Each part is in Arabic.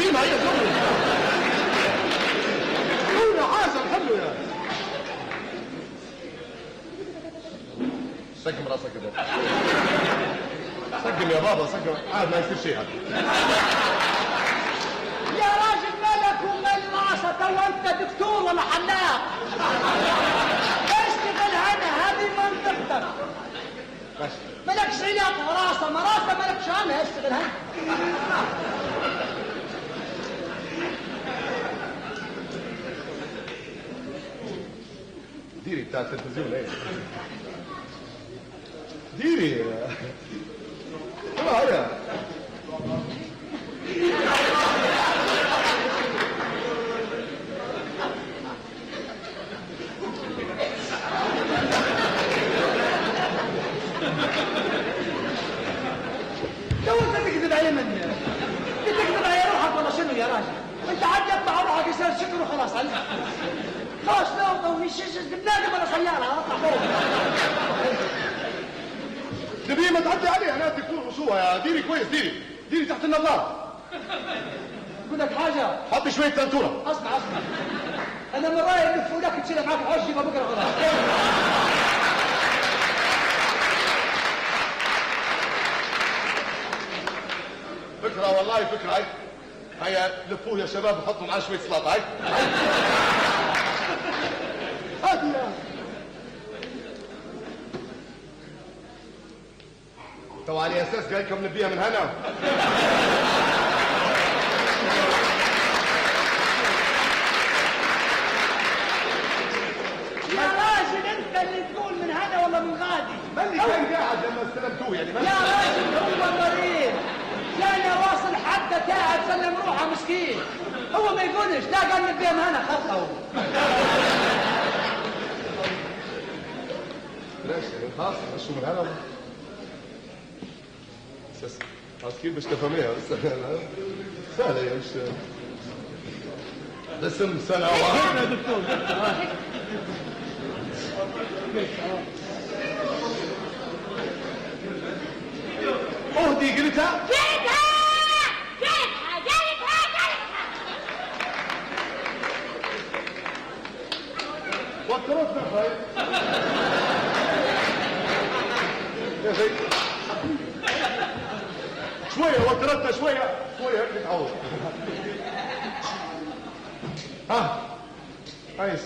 ديما هي زوجي قولنا حاجة نحلو يا سقم راسك يا بابا سقم يا بابا سقم عاد ما يصير شيء هذا يا راجل مالك ومال راسك تو انت دكتور ولا حلاق اشتغل هنا هذه منطقتك مالكش علاقة راسه مراسه مالكش عنها اشتغل هنا ديري بتاع التلفزيون ايه ديري هيا لو انت تكذب علي من تكذب علي روحك ولا شنو يا راجل انت عاد يطلع روحك يصير شكر وخلاص عليك خلاص لا طوني شيش بنادم ولا سيارة اطلع فوق تبي ما تعدي عليه انا الدكتور وشوها يا ديري كويس ديري تحت النظارة اقول لك حاجة حطي شوية تنتورة اسمع انا من رايي يدفوا لك تشيل معاك الحج يبقى بكره خلاص فكرة والله فكرة هيا لفوه يا شباب وحطوا معاه شوية سلطة هاتي يا تو على اساس جايكم نبيها من هنا يا راجل انت اللي تقول من هنا ولا من غادي من اللي كان قاعد لما استلمتوه يعني يا راجل هو مريض كان واصل حتى قاعد سلم روحه مسكين هو ما يقولش لا قال نبيها من هنا خطه ليش خلاص شو من هنا بس كيف باش تفهميها بس سهلة يا مش اسم سنوات يا دكتور اهدي قلتها وترتنا خير يا زيد شوية وترتنا شوية هيك تعود ها عايز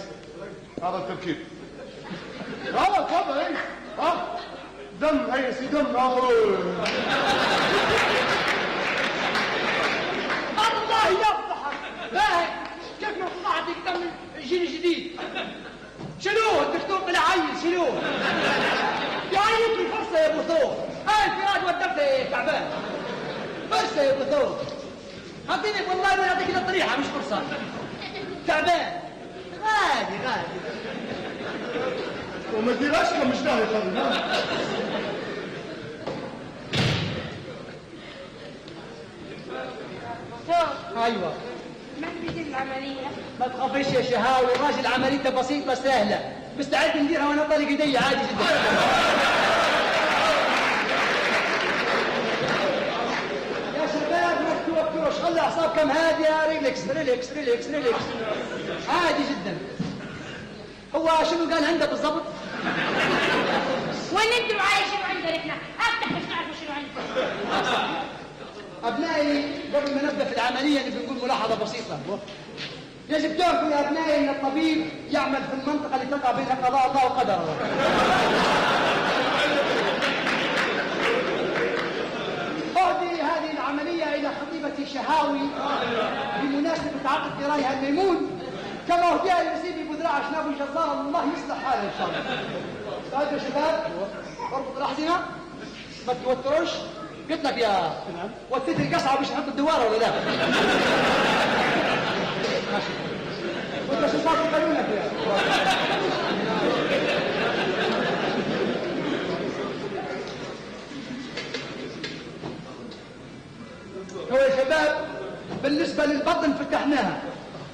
هذا التركيب هذا تفضل ايش ها دم هيسي دم الله يفضحك باهي كيف ما طلعت دم جيل جديد شيلوه الدكتور طلع عيل شيلوه يعيط لي فرصه يا ابو ثور هاي الفراق والدفه تعبان فرصه يا ابو ثور اعطيني والله ما يعطيك الا طريحه مش فرصه تعبان غادي وما تديرهاش كم مش داهي خالد ايوه ما بيدير العملية ما تخافيش يا شهاوي راجل عمليته بسيطه سهله مستعد نديرها وانا طالق ايدي عادي جدا يا شباب ما توتروش خلي اعصابكم هاديه ريلاكس عادي جدا هو شنو قال عندك بالضبط وين انتوا معايا شنو عندنا احنا افتح باش نعرفوا شنو عندنا أبنائي قبل ما نبدأ في العملية نبي نقول ملاحظة بسيطة يجب تعرفوا يا أبنائي أن الطبيب يعمل في المنطقة اللي تقع بين قضاء الله وقدر الله أهدي هذه العملية إلى خطيبتي شهاوي بمناسبة عقد قرايها الميمون كما أهديها لنسيبي بذراع أشناب الجزار الله يصلح حاله إن شاء الله طيب يا شباب اربط الأحزمة ما توتروش قلت لك يا وثيت القصعه مش نحط الدواره ولا لا ماشي وانت شو صار في قانونك يا هو يا شباب بالنسبه للبطن فتحناها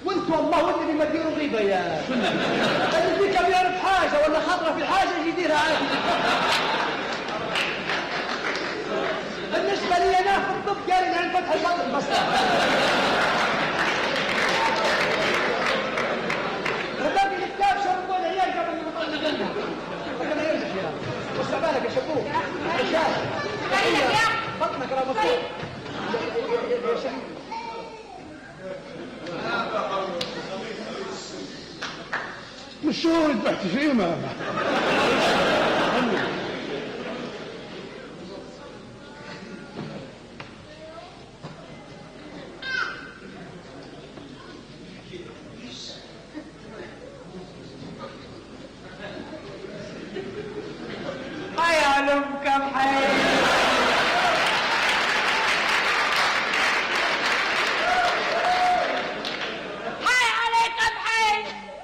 وانتوا والله واللي ما تديروا غيبه يا اللي فيك بيعرف حاجه ولا خطره في حاجه يجي يديرها عادي بالنسبة لي أنا في الطب قال لي عن فتح البطن بس الشهور اللي تحت فيه ما هيا علم كم حي. هاي عليك بحي.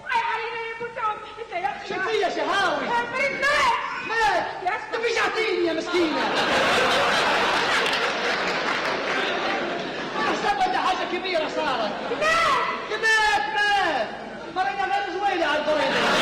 هاي علينا يا بوتون. انت يا اخي شكلي يا شهاوي مريض مات يا انت فجعتيني يا مسكينه. احسب ده حاجه كبيره صارت. مات. مات مرينا غير زويله على الفريضه.